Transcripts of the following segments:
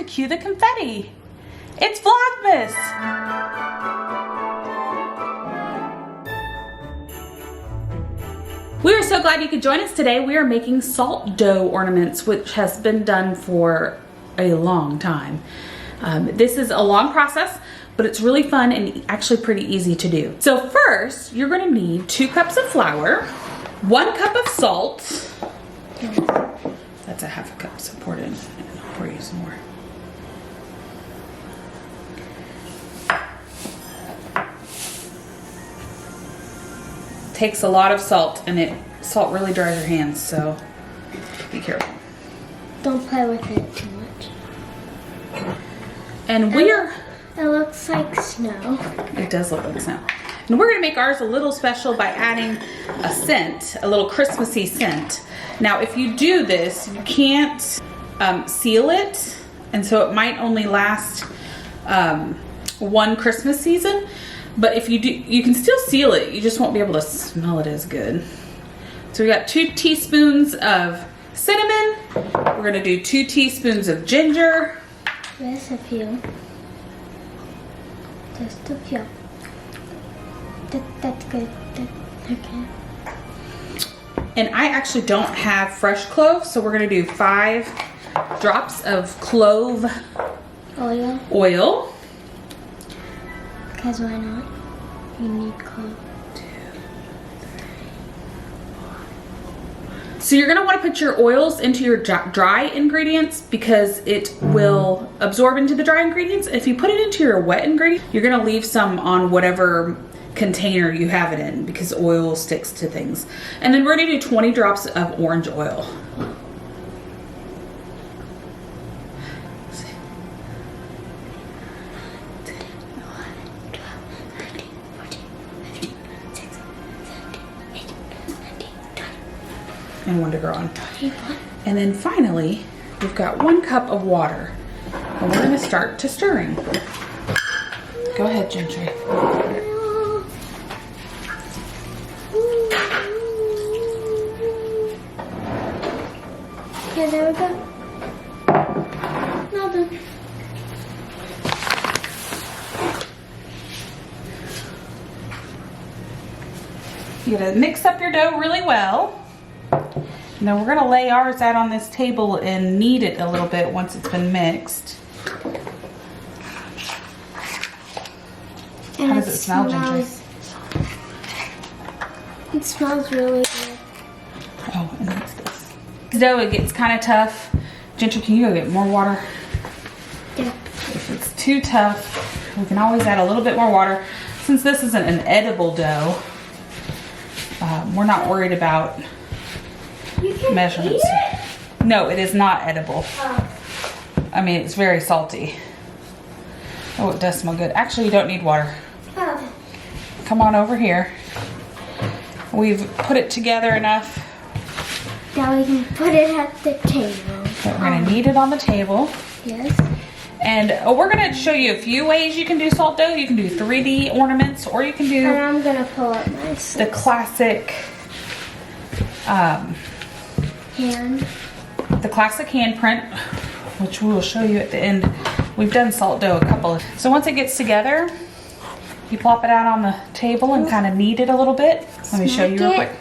cue the confetti. It's Vlogmas. We are so glad you could join us today. We are making salt dough ornaments, which has been done for a long time. This is a long process, but it's really fun and actually pretty easy to do. So first, you're gonna need 2 cups of flour, 1 cup of salt. That's a half a cup, so pour it in. I'll pour you some more. Takes a lot of salt, and salt really dries your hands, so be careful. Don't play with it too much. And it looks like snow. It does look like snow. And we're gonna make ours a little special by adding a scent, a little Christmassy scent. Now, if you do this, you can't seal it, and so it might only last one Christmas season. But if you do, you can still seal it. You just won't be able to smell it as good. So we got 2 teaspoons of cinnamon. We're gonna do 2 teaspoons of ginger. Just a few. Just a few. That's good. Okay. And I actually don't have fresh cloves, so we're gonna do 5 drops of clove oil. Because why not? You need clove. So you're gonna wanna put your oils into your dry ingredients because it will absorb into the dry ingredients. If you put it into your wet ingredient, you're gonna leave some on whatever container you have it in because oil sticks to things. And then we're gonna do 20 drops of orange oil. And 1 to grow on. And then finally, we've got 1 cup of water. And we're gonna start to stirring. Go ahead, Gentry. Okay, there we go. Now done. You gotta mix up your dough really well. Now we're gonna lay ours out on this table and knead it a little bit once it's been mixed. And how does it smell, Ginger? It smells really good. Oh, and that's this. Dough, it gets kind of tough. Ginger, can you go get more water? Yeah. If it's too tough, we can always add a little bit more water. Since this isn't an edible dough, we're not worried about measurements. No, it is not edible. I mean, it's very salty. Oh, it does smell good. Actually, you don't need water. Come on over here. We've put it together enough. Now we can put it at the table. But we're gonna knead it on the table. Yes. And we're gonna show you a few ways you can do salt dough. You can do 3D ornaments, or you can do And I'm gonna pull up my the classic the classic hand print, which we will show you at the end. We've done salt dough a couple of. So once it gets together, you plop it out on the table and kind of knead it a little bit. Let me show you real quick.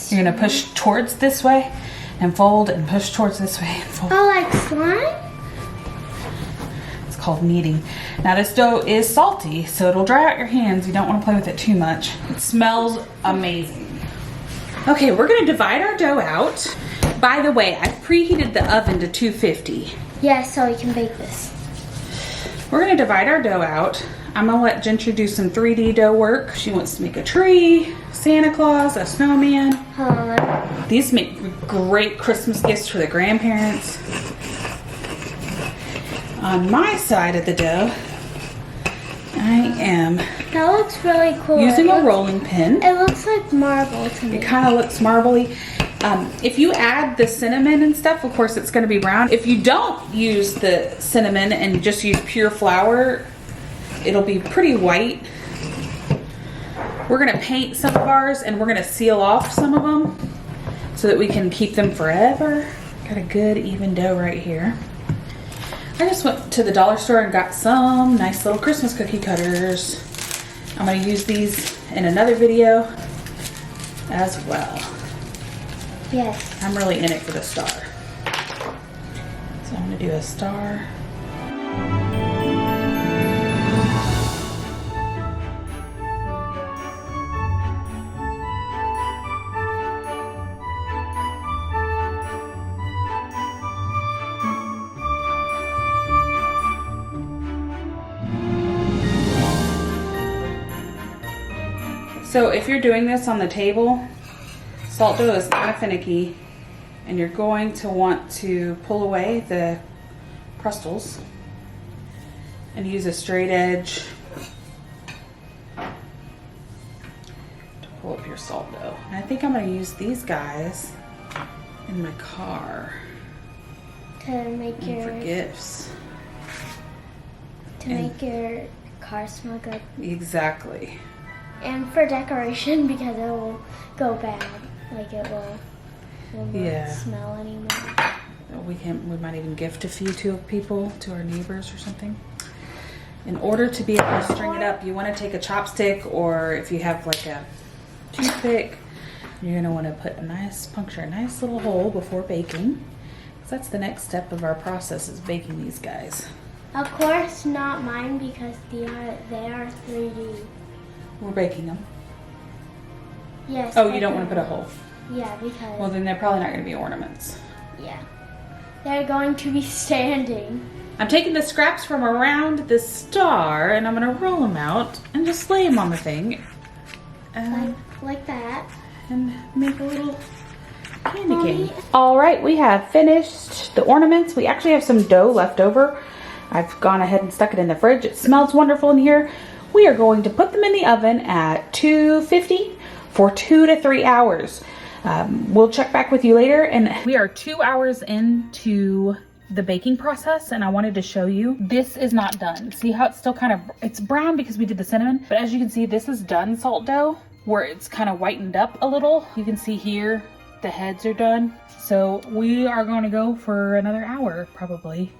You're gonna push towards this way and fold, and push towards this way and fold. Oh, like slime? It's called kneading. Now this dough is salty, so it'll dry out your hands. You don't want to play with it too much. It smells amazing. Okay, we're gonna divide our dough out. By the way, I've preheated the oven to 250. Yeah, so we can bake this. We're gonna divide our dough out. I'm gonna let Gentry do some 3D dough work. She wants to make a tree, Santa Claus, a snowman. These make great Christmas gifts for the grandparents. On my side of the dough, I am That looks really cool. using a rolling pin. It looks like marble to me. It kind of looks marbly. If you add the cinnamon and stuff, of course it's going to be brown. If you don't use the cinnamon and just use pure flour, it'll be pretty white. We're going to paint some of ours, and we're going to seal off some of them so that we can keep them forever. Got a good even dough right here. All I just went to the dollar store and got some nice little Christmas cookie cutters. I'm going to use these in another video as well. Yes. I'm really in it for the star. So I'm going to do a star. So if you're doing this on the table, salt dough is kind of finicky, and you're going to want to pull away the crustals and use a straight edge to pull up your salt dough. And I think I'm going to use these guys in my car To make for gifts. make your car smell good. Exactly. And for decoration, because it will go bad. Like it will not smell anymore. We might even gift a few to people, to our neighbors or something. In order to be able to string it up, you want to take a chopstick, or if you have like a toothpick, you're going to want to puncture a nice little hole before baking. So that's the next step of our process, is baking these guys. Of course, not mine, because they are 3D. We're baking them. Yes. Oh, you don't want to put a hole? Yeah, because... Well, then they're probably not going to be ornaments. Yeah. They're going to be standing. I'm taking the scraps from around the star, and I'm going to roll them out and just lay them on the thing. Like that. And make a little candy cane. All right, we have finished the ornaments. We actually have some dough left over. I've gone ahead and stuck it in the fridge. It smells wonderful in here. We are going to put them in the oven at 250 for 2 to 3 hours. We'll check back with you later. And we are 2 hours into the baking process, and I wanted to show you. This is not done. See how it's still it's brown because we did the cinnamon, but as you can see, this is done salt dough, where it's kind of whitened up a little. You can see here the heads are done. So we are going to go for another hour, probably.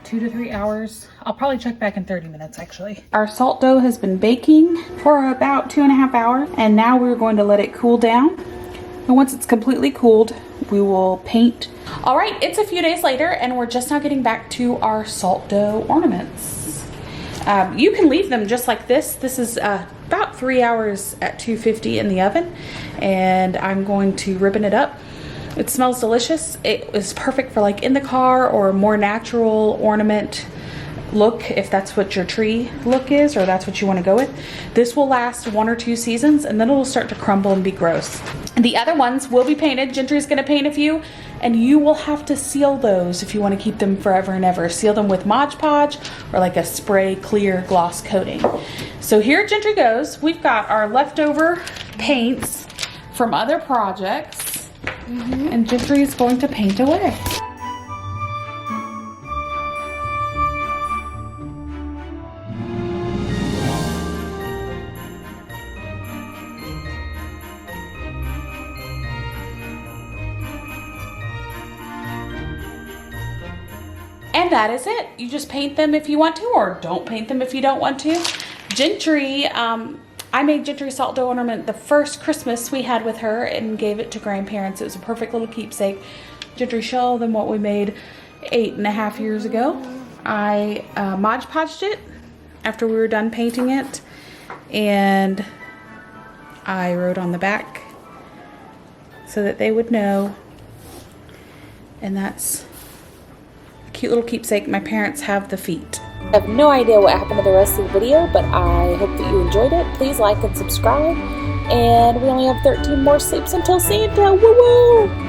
2 to 3 hours. I'll probably check back in 30 minutes actually. Our salt dough has been baking for about 2.5 hours, and now we're going to let it cool down. And once it's completely cooled, we will paint. All right, it's a few days later, and we're just now getting back to our salt dough ornaments. You can leave them just like this. This is about 3 hours at 250 in the oven, and I'm going to ribbon it up. It smells delicious. It is perfect for like in the car or a more natural ornament look, if that's what your tree look is, or that's what you want to go with. This will last 1 or 2 seasons, and then it will start to crumble and be gross. And the other ones will be painted. Gentry's going to paint a few, and you will have to seal those if you want to keep them forever and ever. Seal them with Mod Podge or like a spray clear gloss coating. So here Gentry goes. We've got our leftover paints from other projects. And Gentry is going to paint away. And that is it. You just paint them if you want to, or don't paint them if you don't want to. Gentry, I made Gentry salt dough ornament the first Christmas we had with her and gave it to grandparents. It was a perfect little keepsake. Gentry showed them what we made 8.5 years ago. I Mod Podged it after we were done painting it, and I wrote on the back so that they would know. And that's a cute little keepsake. My parents have the feet. I have no idea what happened to the rest of the video, but I hope that you enjoyed it. Please like and subscribe. And we only have 13 more sleeps until Santa. Woo woo!